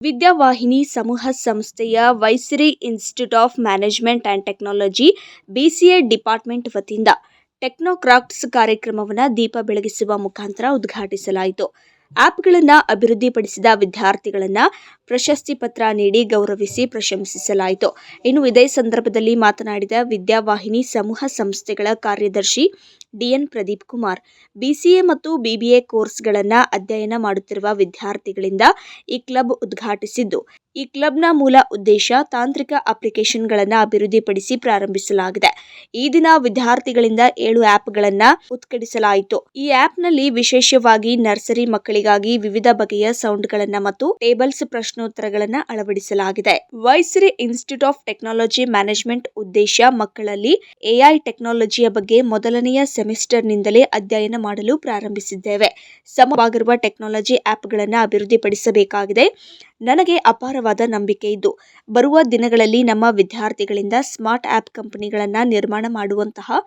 ವಿದ್ಯಾವಾಹಿನಿ ಸಮೂಹ ಸಂಸ್ಥೆಯ Vaisiri institute of management and technology BCA department ವತಿಯಿಂದ ಟೆಕ್ನೋಕ್ರಾಫ್ಟ್ಸ್ ಕಾರ್ಯಕ್ರಮವನ್ನು ದೀಪ ಬೆಳಗಿಸುವ ಮುಖಾಂತರ ಉದ್ಘಾಟಿಸಲಾಯಿತು. ಆ್ಯಪ್ಗಳನ್ನು ಅಭಿವೃದ್ಧಿಪಡಿಸಿದ ವಿದ್ಯಾರ್ಥಿಗಳನ್ನು ಪ್ರಶಸ್ತಿ ಪತ್ರ ನೀಡಿ ಗೌರವಿಸಿ ಪ್ರಶಂಸಿಸಲಾಯಿತು. ಇನ್ನು ಇದೇ ಸಂದರ್ಭದಲ್ಲಿ ಮಾತನಾಡಿದ ವಿದ್ಯಾವಾಹಿನಿ ಸಮೂಹ ಸಂಸ್ಥೆಗಳ ಕಾರ್ಯದರ್ಶಿ DN ಪ್ರದೀಪ್ ಕುಮಾರ್, BCA ಮತ್ತು BBA ಕೋರ್ಸ್ಗಳನ್ನು ಅಧ್ಯಯನ ಮಾಡುತ್ತಿರುವ ವಿದ್ಯಾರ್ಥಿಗಳಿಂದ ಈ ಕ್ಲಬ್ ಉದ್ಘಾಟಿಸಿದ್ದು, ಈ ಕ್ಲಬ್ನ ಮೂಲ ಉದ್ದೇಶ ತಾಂತ್ರಿಕ ಅಪ್ಲಿಕೇಶನ್ಗಳನ್ನು ಅಭಿವೃದ್ಧಿಪಡಿಸಿ ಪ್ರಾರಂಭಿಸಲಾಗಿದೆ. ಈ ದಿನ ವಿದ್ಯಾರ್ಥಿಗಳಿಂದ 7 ಆ್ಯಪ್ಗಳನ್ನು ಉದ್ಘಾಟಿಸಲಾಯಿತು. ಈ ಆ್ಯಪ್ನಲ್ಲಿ ವಿಶೇಷವಾಗಿ ನರ್ಸರಿ ಮಕ್ಕಳಿಗಾಗಿ ವಿವಿಧ ಬಗೆಯ ಸೌಂಡ್ಗಳನ್ನು ಮತ್ತು ಟೇಬಲ್ಸ್ ಪ್ರಶ್ನೋತ್ತರಗಳನ್ನು ಅಳವಡಿಸಲಾಗಿದೆ. Vaisiri institute of technology management ಉದ್ದೇಶ ಮಕ್ಕಳಲ್ಲಿ AI ಟೆಕ್ನಾಲಜಿಯ ಬಗ್ಗೆ ಮೊದಲನೆಯ ಸೆಮಿಸ್ಟರ್ನಿಂದಲೇ ಅಧ್ಯಯನ ಮಾಡಲು ಪ್ರಾರಂಭಿಸಿದ್ದೇವೆ. ಸಮವಾಗಿರುವ ಟೆಕ್ನಾಲಜಿ ಆ್ಯಪ್ಗಳನ್ನು ಅಭಿವೃದ್ಧಿಪಡಿಸಬೇಕಾಗಿದೆ. ನನಗೆ ಅಪಾರವಾದ ನಂಬಿಕೆ ಇದ್ದು, ಬರುವ ದಿನಗಳಲ್ಲಿ ನಮ್ಮ ವಿದ್ಯಾರ್ಥಿಗಳಿಂದ ಸ್ಮಾರ್ಟ್ ಆ್ಯಪ್ ಕಂಪನಿಗಳನ್ನು ನಿರ್ಮಾಣ ಮಾಡುವಂತಹ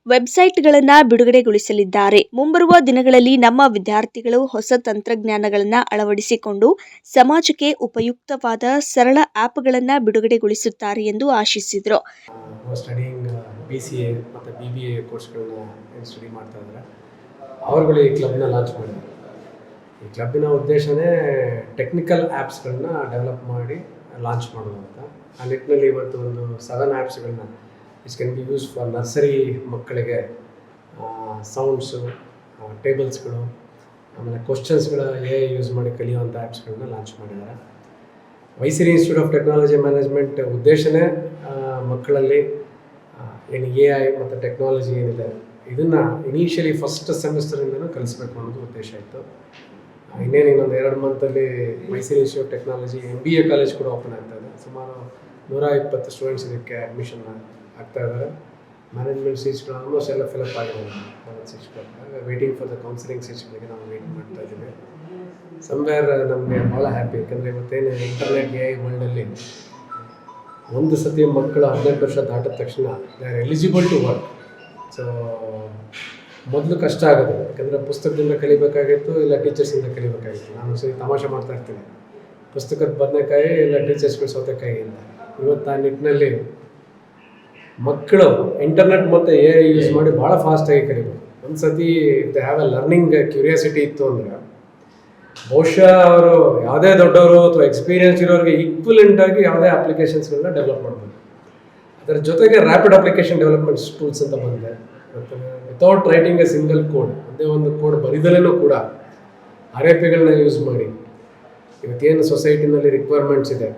ವೆಬ್ಸೈಟ್ಗಳನ್ನು ಬಿಡುಗಡೆಗೊಳಿಸಲಿದ್ದಾರೆ. ಮುಂಬರುವ ದಿನಗಳಲ್ಲಿ ನಮ್ಮ ವಿದ್ಯಾರ್ಥಿಗಳು ಹೊಸ ತಂತ್ರಜ್ಞಾನಗಳನ್ನು ಅಳವಡಿಸಿಕೊಂಡು ಸಮಾಜಕ್ಕೆ ಉಪಯುಕ್ತವಾದ ಸರಳ ಆ್ಯಪ್ಗಳನ್ನು ಬಿಡುಗಡೆಗೊಳಿಸುತ್ತಾರೆ ಎಂದು ಆಶಿಸಿದರು. BCA ಮತ್ತು BBA ಕೋರ್ಸ್ಗಳನ್ನ ಸ್ಟಡಿ ಮಾಡ್ತಾ ಇದ್ದಾರೆ. ಅವರುಗಳು ಈ ಕ್ಲಬ್ನ ಲಾಂಚ್ ಮಾಡಿದ್ದಾರೆ. ಈ ಕ್ಲಬ್ಬಿನ ಉದ್ದೇಶನೇ ಟೆಕ್ನಿಕಲ್ ಆ್ಯಪ್ಸ್ಗಳನ್ನ ಡೆವಲಪ್ ಮಾಡಿ ಲಾಂಚ್ ಮಾಡೋದು ಅಂತ. ಆ ನಿಟ್ಟಿನಲ್ಲಿ ಇವತ್ತು ಒಂದು 7 ಆ್ಯಪ್ಸ್ಗಳನ್ನ is can be use for nursery ಮಕ್ಕಳಿಗೆ ಸೌಂಡ್ಸು, ಟೇಬಲ್ಸ್ಗಳು, ಆಮೇಲೆ ಕ್ವಶನ್ಸ್ಗಳ AI ಯೂಸ್ ಮಾಡಿ ಕಲಿಯುವಂಥ ಆ್ಯಪ್ಸ್ಗಳನ್ನ ಲಾಂಚ್ ಮಾಡಿದ್ದಾರೆ. Vaisiri institute of technology management ಉದ್ದೇಶನೇ ಮಕ್ಕಳಲ್ಲಿ ಏನು AI ಮತ್ತು ಟೆಕ್ನಾಲಜಿ ಏನಿದೆ ಇದನ್ನು ಇನಿಷಿಯಲಿ ಫಸ್ಟ್ ಸೆಮಿಸ್ಟರಿಂದನೂ ಕಲಿಸ್ಬೇಕು ಅನ್ನೋದು ಉದ್ದೇಶ ಇತ್ತು. ಇನ್ನೇನು ಇನ್ನೊಂದು 2 ಮಂತಲ್ಲಿ Vaisiri institute of technology MBA college ಕೂಡ ಓಪನ್ ಆಗ್ತಾ ಇದೆ. ಸುಮಾರು 120 ಸ್ಟೂಡೆಂಟ್ಸ್ ಇದಕ್ಕೆ ಅಡ್ಮಿಷನ್ ಆಗ್ತಾ ಇದ್ದಾರೆ. ಮ್ಯಾನೇಜ್ಮೆಂಟ್ ಸೀಟ್ಸ್ಗಳು ಆಲ್ಮೋಸ್ಟ್ ಎಲ್ಲ ಫಿಲಪ್ ಆಗಿದೆ. ಸೀಟ್ಸ್ಗಳು ವೇಟಿಂಗ್ ಫಾರ್ ದ ಕೌನ್ಸಿಲಿಂಗ್ ಸೀಟ್ಸ್ಗಳಿಗೆ ನಾವು ವೇಟ್ ಮಾಡ್ತಾ ಇದ್ದೀವಿ. ಸಮ್ವೇರ್ ನಮಗೆ ಭಾಳ ಹ್ಯಾಪಿ, ಯಾಕಂದರೆ ಇವತ್ತೇನು ಇಂಟರ್ನೆಟ್ AI ವರ್ಲ್ಡಲ್ಲಿ ಒಂದು ಸತಿ ಮಕ್ಕಳು 18 ವರ್ಷ ದಾಟಿದ ತಕ್ಷಣ they are eligible to work. So ಮೊದಲು ಕಷ್ಟ ಆಗೋದು, ಯಾಕಂದರೆ ಪುಸ್ತಕದಿಂದ ಕಲಿಬೇಕಾಗಿತ್ತು, ಇಲ್ಲ ಟೀಚರ್ಸಿಂದ ಕಲಿಬೇಕಾಗಿತ್ತು. ನಾನು ಸರಿ ತಮಾಷೆ ಮಾಡ್ತಾ ಇರ್ತೀನಿ, ಪುಸ್ತಕದ ಬದನೆಕಾಯಿ ಇಲ್ಲ ಟೀಚರ್ಸ್ಗಳು ಸೌತೆಕಾಯಿ ಅಂತ. ಇವತ್ತು ಆ ನಿಟ್ಟಿನಲ್ಲಿ ಮಕ್ಕಳು ಇಂಟರ್ನೆಟ್ ಮತ್ತು AI ಯೂಸ್ ಮಾಡಿ ಭಾಳ ಫಾಸ್ಟಾಗಿ ಕಲಿಬೇಕು. ಒಂದು ಸತಿ they have A learning curiosity ಇತ್ತು ಅಂದರೆ ಬಹುಶಃ ಅವರು ಯಾವುದೇ ದೊಡ್ಡವರು ಅಥವಾ ಎಕ್ಸ್ಪೀರಿಯನ್ಸ್ ಇರೋರಿಗೆ ಈಕ್ವಲೆಂಟಾಗಿ ಯಾವುದೇ ಅಪ್ಲಿಕೇಶನ್ಸ್ಗಳನ್ನ ಡೆವಲಪ್ ಮಾಡ್ಬೋದು. ಅದರ ಜೊತೆಗೆ ರ್ಯಾಪಿಡ್ ಅಪ್ಲಿಕೇಶನ್ ಡೆವಲಪ್ಮೆಂಟ್ಸ್ ಟೂಲ್ಸ್ ಅಂತ ಬಂದಿದೆ. ಮತ್ತು without writing A single code, ಅದೇ ಒಂದು ಕೋಡ್ ಬರಿದಲೇನೂ ಕೂಡ RAPಗಳನ್ನ ಯೂಸ್ ಮಾಡಿ ಇವತ್ತೇನು ಸೊಸೈಟಿನಲ್ಲಿ ರಿಕ್ವೈರ್ಮೆಂಟ್ಸ್ ಇದೆ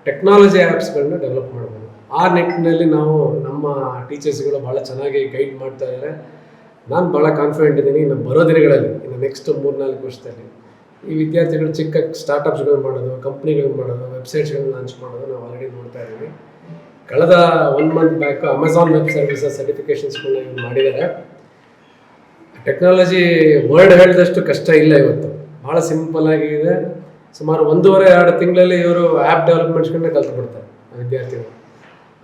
ಟೆಕ್ನಾಲಜಿ ಆ್ಯಪ್ಸ್ಗಳನ್ನ ಡೆವಲಪ್ ಮಾಡ್ಬೋದು. ಆ ನಿಟ್ಟಿನಲ್ಲಿ ನಾವು ನಮ್ಮ ಟೀಚರ್ಸ್ಗಳು ಭಾಳ ಚೆನ್ನಾಗಿ ಗೈಡ್ ಮಾಡ್ತಾ ಇದ್ದಾರೆ. ನಾನು ಭಾಳ ಕಾನ್ಫಿಡೆಂಟ್ ಇದ್ದೀನಿ, ಇನ್ನು ಬರೋ ದಿನಗಳಲ್ಲಿ, ಇನ್ನು ನೆಕ್ಸ್ಟ್ 3-4 ವರ್ಷದಲ್ಲಿ ಈ ವಿದ್ಯಾರ್ಥಿಗಳು ಚಿಕ್ಕ ಸ್ಟಾರ್ಟಪ್ಸ್ಗಳು ಮಾಡೋದು, ಕಂಪ್ನಿಗಳು ಮಾಡೋದು, ವೆಬ್ಸೈಟ್ಸ್ಗಳನ್ನ ಲಾಂಚ್ ಮಾಡೋದು ನಾವು ಆಲ್ರೆಡಿ ನೋಡ್ತಾ ಇದ್ದೀವಿ. ಕಳೆದ 1 month back Amazon web services ಸರ್ಟಿಫಿಕೇಷನ್ಸ್ಗಳನ್ನ ಇವ್ರು ಮಾಡಿದ್ದಾರೆ. ಟೆಕ್ನಾಲಜಿ ವರ್ಡ್ ಹೇಳಿದಷ್ಟು ಕಷ್ಟ ಇಲ್ಲ. ಇವತ್ತು ಭಾಳ ಸಿಂಪಲ್ ಆಗಿದೆ. ಸುಮಾರು 1.5-2 ತಿಂಗಳಲ್ಲಿ ಇವರು ಆ್ಯಪ್ ಡೆವಲಪ್ಮೆಂಟ್ಸ್ಗಳನ್ನ ಕಲ್ತ್ಬಿಡ್ತಾರೆ ವಿದ್ಯಾರ್ಥಿಗಳು.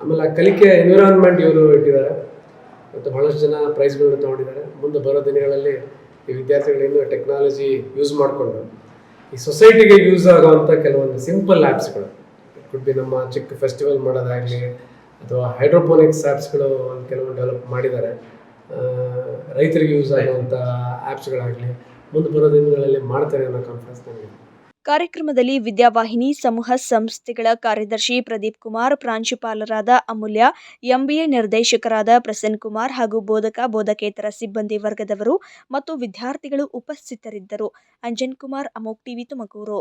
ಆಮೇಲೆ ಆ ಕಲಿಕೆ ಎನ್ವಿರಾನ್ಮೆಂಟ್ ಇವರು ಇಟ್ಟಿದ್ದಾರೆ. ಮತ್ತು ಭಾಳಷ್ಟು ಜನ ಪ್ರೈಸ್ಗಳನ್ನ ತೊಗೊಂಡಿದ್ದಾರೆ. ಮುಂದೆ ಬರೋ ದಿನಗಳಲ್ಲಿ ಈ ವಿದ್ಯಾರ್ಥಿಗಳಿಂದ ಟೆಕ್ನಾಲಜಿ ಯೂಸ್ ಮಾಡಿಕೊಂಡು ಈ ಸೊಸೈಟಿಗೆ ಯೂಸ್ ಆಗೋವಂಥ ಕೆಲವೊಂದು ಸಿಂಪಲ್ ಆ್ಯಪ್ಸ್ಗಳು ಕುಡ್ ಬಿ ನಮ್ಮ ಚಿಕ್ಕ ಫೆಸ್ಟಿವಲ್ ಮಾಡೋದಾಗಲಿ ಅಥವಾ ಹೈಡ್ರೋಪೋನಿಕ್ಸ್ ಆ್ಯಪ್ಸ್ಗಳು ಒಂದು ಕೆಲವೊಂದು ಡೆವಲಪ್ ಮಾಡಿದ್ದಾರೆ. ರೈತರಿಗೆ ಯೂಸ್ ಆಗುವಂಥ ಆ್ಯಪ್ಸ್ಗಳಾಗಲಿ ಮುಂದೆ ಬರೋ ದಿನಗಳಲ್ಲಿ ಮಾಡ್ತಾರೆ ಅನ್ನೋ ಕಾನ್ಫಿಡೆನ್ಸ್ ನನಗೆ. ಕಾರ್ಯಕ್ರಮದಲ್ಲಿ ವಿದ್ಯಾವಾಹಿನಿ ಸಮೂಹ ಸಂಸ್ಥೆಗಳ ಕಾರ್ಯದರ್ಶಿ ಪ್ರದೀಪ್ ಕುಮಾರ್, ಪ್ರಾಂಶುಪಾಲರಾದ ಅಮೂಲ್ಯ, MBA ನಿರ್ದೇಶಕರಾದ ಪ್ರಸನ್ನ ಕುಮಾರ್ ಹಾಗೂ ಬೋಧಕೇತರ ಸಿಬ್ಬಂದಿ ವರ್ಗದವರು ಮತ್ತು ವಿದ್ಯಾರ್ಥಿಗಳು ಉಪಸ್ಥಿತರಿದ್ದರು. ಅಂಜನ್ ಕುಮಾರ್, ಅಮೋಕ್ ಟಿವಿ, ತುಮಕೂರು.